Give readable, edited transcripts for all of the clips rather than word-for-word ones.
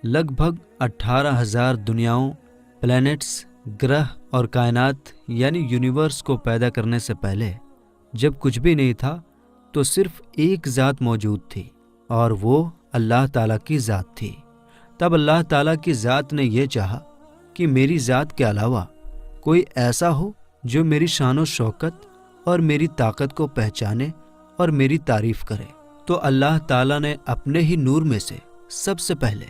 لگ بھگ 18,000 دنیاؤں، پلینٹس، گرہ اور کائنات یعنی یونیورس کو پیدا کرنے سے پہلے جب کچھ بھی نہیں تھا تو صرف ایک ذات موجود تھی اور وہ اللہ تعالیٰ کی ذات تھی۔ تب اللہ تعالیٰ کی ذات نے یہ چاہا کہ میری ذات کے علاوہ کوئی ایسا ہو جو میری شان و شوکت اور میری طاقت کو پہچانے اور میری تعریف کرے، تو اللہ تعالیٰ نے اپنے ہی نور میں سے سب سے پہلے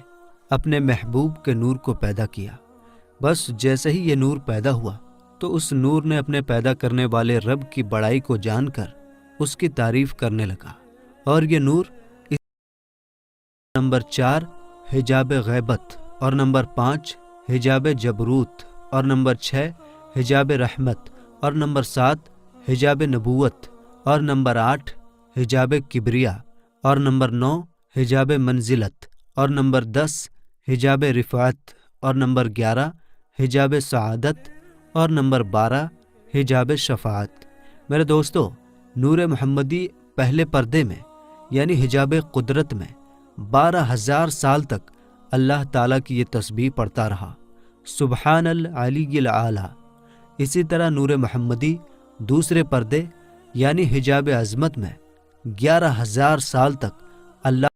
اپنے محبوب کے نور کو پیدا کیا۔ بس جیسے ہی یہ نور پیدا ہوا تو اس نور نے اپنے پیدا کرنے والے رب کی بڑائی کو جان کر اس کی تعریف کرنے لگا، اور یہ نور نمبر 4 حجاب غیبت، اور نمبر 5 حجاب جبروت، اور نمبر 6 حجاب رحمت، اور نمبر 7 حجاب نبوت، اور نمبر 8 حجاب کبریا، اور نمبر 9 حجاب منزلت، اور نمبر 10 حجاب رفعت، اور نمبر 11 حجاب سعادت، اور نمبر 12 حجاب شفاعت۔ میرے دوستو، نور محمدی پہلے پردے میں یعنی حجاب قدرت میں 12,000 سال تک اللہ تعالیٰ کی یہ تسبیح پڑھتا رہا، سبحان العلی الاعلی۔ اسی طرح نور محمدی دوسرے پردے یعنی حجاب عظمت میں 11,000 سال تک اللہ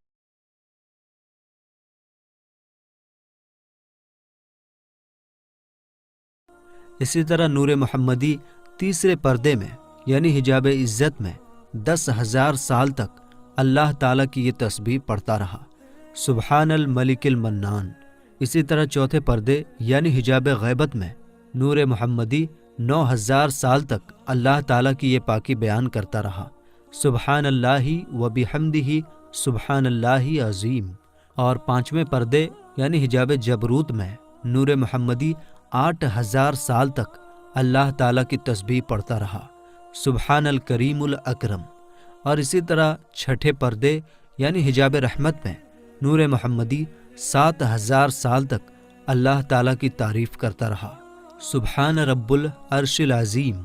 اسی طرح نور محمدی تیسرے پردے میں یعنی حجاب عزت میں 10,000 سال تک اللہ تعالیٰ کی یہ تسبیح پڑھتا رہا، سبحان الملک المنان۔ اسی طرح چوتھے پردے یعنی حجاب غیبت میں نور محمدی 9,000 سال تک اللہ تعالیٰ کی یہ پاکی بیان کرتا رہا، سبحان اللہ و بحمدہ سبحان اللہ عظیم۔ اور پانچویں پردے یعنی حجاب جبروت میں نور محمدی 8,000 سال تک اللہ تعالیٰ کی تسبیح پڑھتا رہا، سبحان الکریم الاکرم۔ اور اسی طرح چھٹے پردے یعنی حجاب رحمت میں نور محمدی 7,000 سال تک اللہ تعالیٰ کی تعریف کرتا رہا، سبحان رب العرش العظیم۔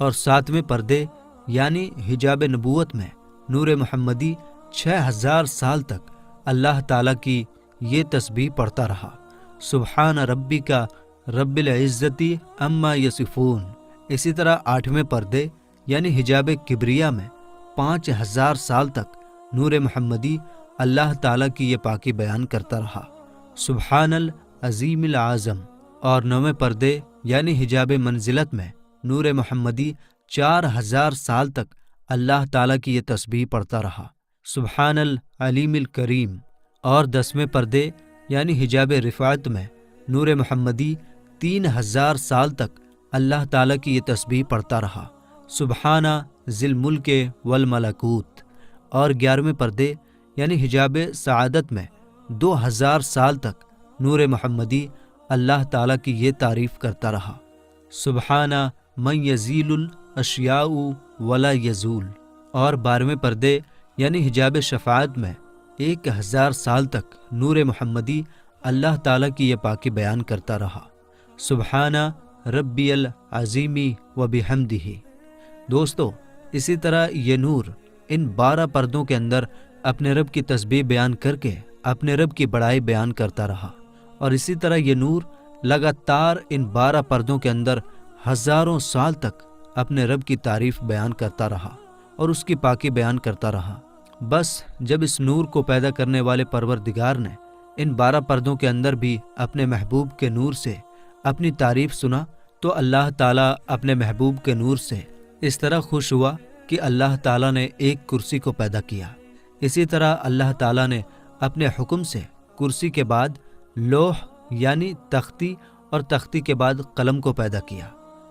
اور ساتویں پردے یعنی حجاب نبوت میں نور محمدی 6,000 سال تک اللہ تعالیٰ کی یہ تسبیح پڑھتا رہا، سبحان ربک رب العزتی عما یصفون۔ اسی طرح آٹھویں پردے یعنی حجاب کبریا میں 5,000 سال تک نور محمدی اللہ تعالیٰ کی یہ پاکی بیان کرتا رہا، سبحان العظیم العظم۔ اور نویں پردے یعنی حجاب منزلت میں نور محمدی 4,000 سال تک اللہ تعالیٰ کی یہ تسبیح پڑھتا رہا، سبحان العلیم الکریم۔ اور 10ویں پردے یعنی حجاب رفعت میں نور محمدی 3,000 سال تک اللہ تعالیٰ کی یہ تسبیح پڑھتا رہا، سبحان ذی الملک والملکوت۔ اور 11ویں پردے یعنی حجاب سعادت میں 2,000 سال تک نور محمدی اللہ تعالیٰ کی یہ تعریف کرتا رہا، سبحان من یزیل الاشیاء ولا یزول۔ اور 12ویں پردے یعنی حجاب شفاعت میں 1,000 سال تک نور محمدی اللہ تعالیٰ کی یہ پاکی بیان کرتا رہا، سبحان ربی العظیم و بحمدہ۔ دوستو، اسی طرح یہ نور ان 12 پردوں کے اندر اپنے رب کی تسبیح بیان کر کے اپنے رب کی بڑائی بیان کرتا رہا، اور اسی طرح یہ نور لگاتار ان 12 پردوں کے اندر ہزاروں سال تک اپنے رب کی تعریف بیان کرتا رہا اور اس کی پاکی بیان کرتا رہا۔ بس جب اس نور کو پیدا کرنے والے پروردگار نے ان 12 پردوں کے اندر بھی اپنے محبوب کے نور سے اپنی تعریف سنا تو اللہ تعالیٰ اپنے محبوب کے نور سے اس طرح خوش ہوا کہ اللہ تعالیٰ نے ایک کرسی کو پیدا کیا۔ اسی طرح اللہ تعالیٰ نے اپنے حکم سے کرسی کے بعد لوح یعنی تختی اور تختی کے بعد قلم کو پیدا کیا،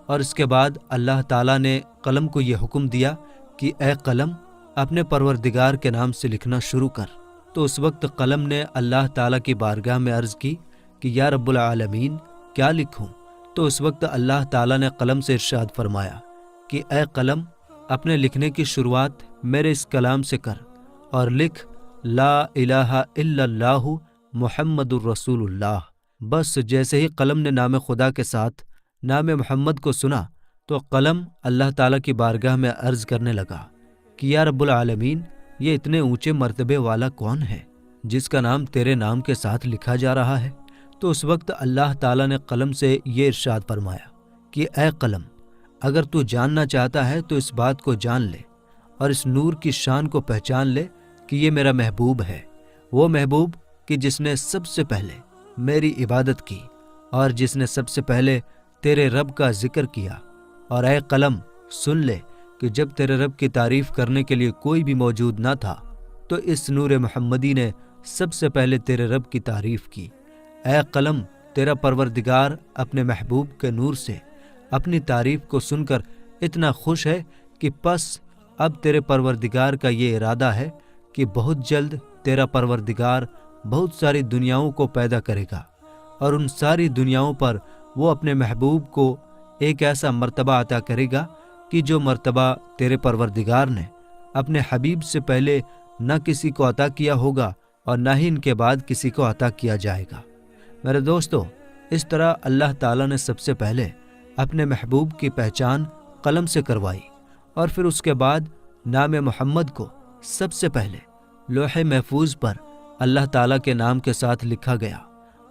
اور اس کے بعد اللہ تعالیٰ نے قلم کو یہ حکم دیا کہ اے قلم اپنے پروردگار کے نام سے لکھنا شروع کر۔ تو اس وقت قلم نے اللہ تعالیٰ کی بارگاہ میں عرض کی کہ یا رب العالمین کیا لکھوں؟ تو اس وقت اللہ تعالیٰ نے قلم سے ارشاد فرمایا کہ اے قلم اپنے لکھنے کی شروعات میرے اس کلام سے کر اور لکھ لا الہ الا اللہ محمد الرسول اللہ۔ بس جیسے ہی قلم نے نام خدا کے ساتھ نام محمد کو سنا تو قلم اللہ تعالیٰ کی بارگاہ میں عرض کرنے لگا کہ یا رب العالمین یہ اتنے اونچے مرتبے والا کون ہے جس کا نام تیرے نام کے ساتھ لکھا جا رہا ہے؟ تو اس وقت اللہ تعالیٰ نے قلم سے یہ ارشاد فرمایا کہ اے قلم، اگر تو جاننا چاہتا ہے تو اس بات کو جان لے اور اس نور کی شان کو پہچان لے کہ یہ میرا محبوب ہے، وہ محبوب کہ جس نے سب سے پہلے میری عبادت کی اور جس نے سب سے پہلے تیرے رب کا ذکر کیا۔ اور اے قلم، سن لے کہ جب تیرے رب کی تعریف کرنے کے لیے کوئی بھی موجود نہ تھا تو اس نور محمدی نے سب سے پہلے تیرے رب کی تعریف کی۔ اے قلم، تیرا پروردگار اپنے محبوب کے نور سے اپنی تعریف کو سن کر اتنا خوش ہے کہ پس اب تیرے پروردگار کا یہ ارادہ ہے کہ بہت جلد تیرا پروردگار بہت ساری دنیاؤں کو پیدا کرے گا، اور ان ساری دنیاؤں پر وہ اپنے محبوب کو ایک ایسا مرتبہ عطا کرے گا کہ جو مرتبہ تیرے پروردگار نے اپنے حبیب سے پہلے نہ کسی کو عطا کیا ہوگا اور نہ ہی ان کے بعد کسی کو عطا کیا جائے گا۔ میرے دوستو، اس طرح اللہ تعالیٰ نے سب سے پہلے اپنے محبوب کی پہچان قلم سے کروائی، اور پھر اس کے بعد نام محمد کو سب سے پہلے لوح محفوظ پر اللہ تعالیٰ کے نام کے ساتھ لکھا گیا،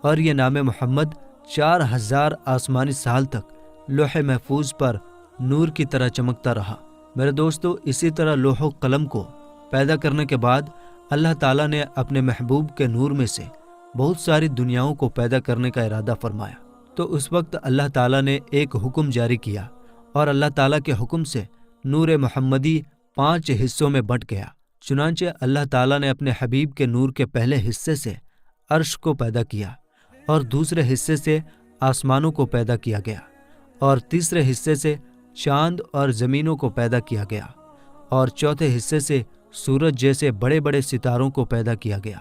اور یہ نام محمد 4000 آسمانی سال تک لوح محفوظ پر نور کی طرح چمکتا رہا۔ میرے دوستو، اسی طرح لوح و قلم کو پیدا کرنے کے بعد اللہ تعالیٰ نے اپنے محبوب کے نور میں سے بہت ساری دنیاؤں کو پیدا کرنے کا ارادہ فرمایا۔ تو اس وقت اللہ تعالیٰ نے ایک حکم جاری کیا، اور اللہ تعالیٰ کے حکم سے نور محمدی 5 حصوں میں بٹ گیا۔ چنانچہ اللہ تعالیٰ نے اپنے حبیب کے نور کے پہلے حصے سے عرش کو پیدا کیا، اور دوسرے حصے سے آسمانوں کو پیدا کیا گیا، اور تیسرے حصے سے چاند اور زمینوں کو پیدا کیا گیا، اور چوتھے حصے سے سورج جیسے بڑے بڑے ستاروں کو پیدا کیا گیا۔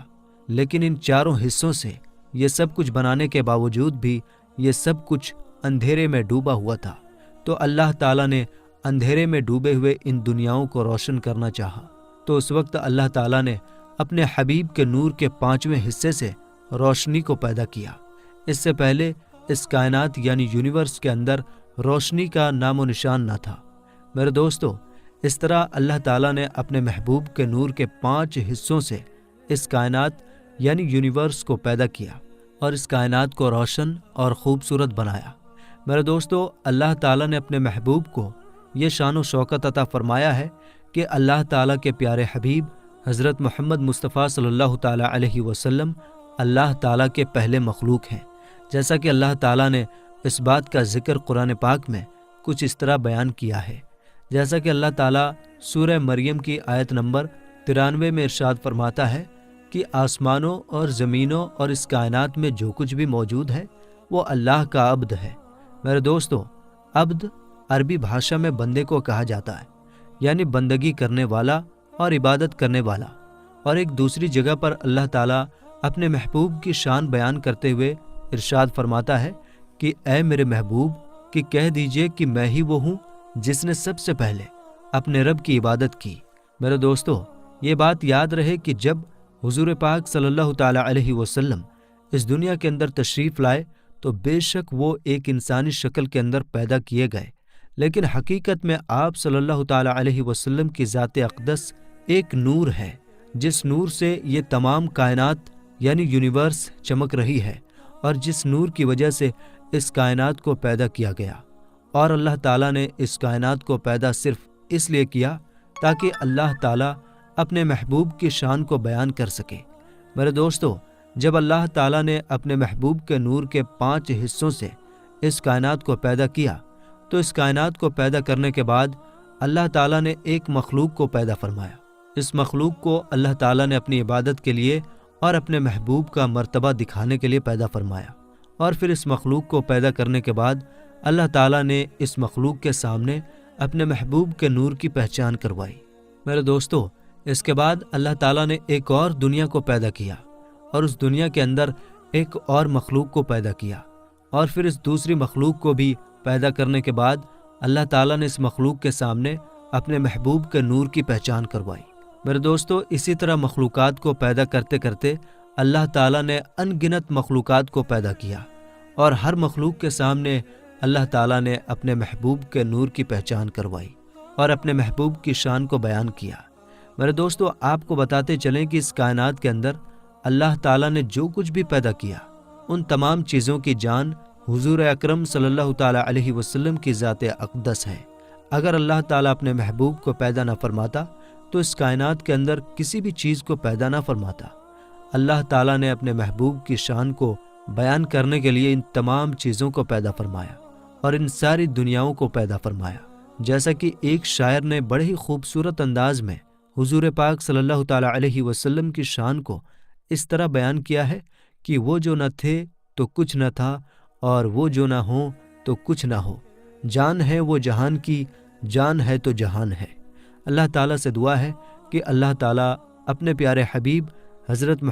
لیکن ان چاروں حصوں سے یہ سب کچھ بنانے کے باوجود بھی یہ سب کچھ اندھیرے میں ڈوبا ہوا تھا۔ تو اللہ تعالیٰ نے اندھیرے میں ڈوبے ہوئے ان دنیاؤں کو روشن کرنا چاہا، تو اس وقت اللہ تعالیٰ نے اپنے حبیب کے نور کے 5ویں حصے سے روشنی کو پیدا کیا۔ اس سے پہلے اس کائنات یعنی یونیورس کے اندر روشنی کا نام و نشان نہ تھا۔ میرے دوستو، اس طرح اللہ تعالیٰ نے اپنے محبوب کے نور کے 5 حصوں سے اس کائنات یعنی یونیورس کو پیدا کیا، اور اس کائنات کو روشن اور خوبصورت بنایا۔ میرے دوستو، اللہ تعالیٰ نے اپنے محبوب کو یہ شان و شوکت عطا فرمایا ہے کہ اللہ تعالیٰ کے پیارے حبیب حضرت محمد مصطفیٰ صلی اللہ تعالیٰ علیہ وسلم اللہ تعالیٰ کے پہلے مخلوق ہیں۔ جیسا کہ اللہ تعالیٰ نے اس بات کا ذکر قرآن پاک میں کچھ اس طرح بیان کیا ہے، جیسا کہ اللہ تعالیٰ سورہ مریم کی آیت نمبر 93 میں ارشاد فرماتا ہے کہ آسمانوں اور زمینوں اور اس کائنات میں جو کچھ بھی موجود ہے وہ اللہ کا عبد ہے۔ میرے دوستو، عبد عربی بھاشا میں بندے کو کہا جاتا ہے، یعنی بندگی کرنے والا اور عبادت کرنے والا۔ اور ایک دوسری جگہ پر اللہ تعالیٰ اپنے محبوب کی شان بیان کرتے ہوئے ارشاد فرماتا ہے کہ اے میرے محبوب، کہ کہہ دیجئے کہ میں ہی وہ ہوں جس نے سب سے پہلے اپنے رب کی عبادت کی۔ میرے دوستو، یہ بات یاد رہے کہ جب حضور پاک صلی اللہ تعالیٰ علیہ وسلم اس دنیا کے اندر تشریف لائے تو بے شک وہ ایک انسانی شکل کے اندر پیدا کیے گئے، لیکن حقیقت میں آپ صلی اللہ تعالیٰ علیہ وسلم کی ذات اقدس ایک نور ہے، جس نور سے یہ تمام کائنات یعنی یونیورس چمک رہی ہے، اور جس نور کی وجہ سے اس کائنات کو پیدا کیا گیا۔ اور اللہ تعالیٰ نے اس کائنات کو پیدا صرف اس لیے کیا تاکہ اللہ تعالیٰ اپنے محبوب کی شان کو بیان کر سکے۔ میرے دوستو، جب اللہ تعالیٰ نے اپنے محبوب کے نور کے 5 حصوں سے اس کائنات کو پیدا کیا، تو اس کائنات کو پیدا کرنے کے بعد اللہ تعالیٰ نے ایک مخلوق کو پیدا فرمایا۔ اس مخلوق کو اللہ تعالیٰ نے اپنی عبادت کے لیے اور اپنے محبوب کا مرتبہ دکھانے کے لیے پیدا فرمایا، اور پھر اس مخلوق کو پیدا کرنے کے بعد اللہ تعالیٰ نے اس مخلوق کے سامنے اپنے محبوب کے نور کی پہچان کروائی۔ میرے دوستو، اس کے بعد اللہ تعالیٰ نے ایک اور دنیا کو پیدا کیا، اور اس دنیا کے اندر ایک اور مخلوق کو پیدا کیا، اور پھر اس دوسری مخلوق کو بھی پیدا کرنے کے بعد اللہ تعالیٰ نے اس مخلوق کے سامنے اپنے محبوب کے نور کی پہچان کروائی۔ میرے دوستو، اسی طرح مخلوقات کو پیدا کرتے کرتے اللہ تعالیٰ نے ان گنت مخلوقات کو پیدا کیا، اور ہر مخلوق کے سامنے اللہ تعالیٰ نے اپنے محبوب کے نور کی پہچان کروائی اور اپنے محبوب کی شان کو بیان کیا۔ میرے دوستو، آپ کو بتاتے چلیں کہ اس کائنات کے اندر اللہ تعالیٰ نے جو کچھ بھی پیدا کیا ان تمام چیزوں کی جان حضور اکرم صلی اللہ تعالیٰ علیہ وسلم کی ذات اقدس ہے۔ اگر اللہ تعالیٰ اپنے محبوب کو پیدا نہ فرماتا تو اس کائنات کے اندر کسی بھی چیز کو پیدا نہ فرماتا۔ اللہ تعالیٰ نے اپنے محبوب کی شان کو بیان کرنے کے لیے ان تمام چیزوں کو پیدا فرمایا اور ان ساری دنیاؤں کو پیدا فرمایا۔ جیسا کہ ایک شاعر نے بڑے ہی خوبصورت انداز میں حضور پاک صلی اللہ تعالیٰ علیہ وسلم کی شان کو اس طرح بیان کیا ہے کہ وہ جو نہ تھے تو کچھ نہ تھا، اور وہ جو نہ ہوں تو کچھ نہ ہو، جان ہے وہ جہان کی، جان ہے تو جہان ہے۔ اللہ تعالیٰ سے دعا ہے کہ اللہ تعالیٰ اپنے پیارے حبیب حضرت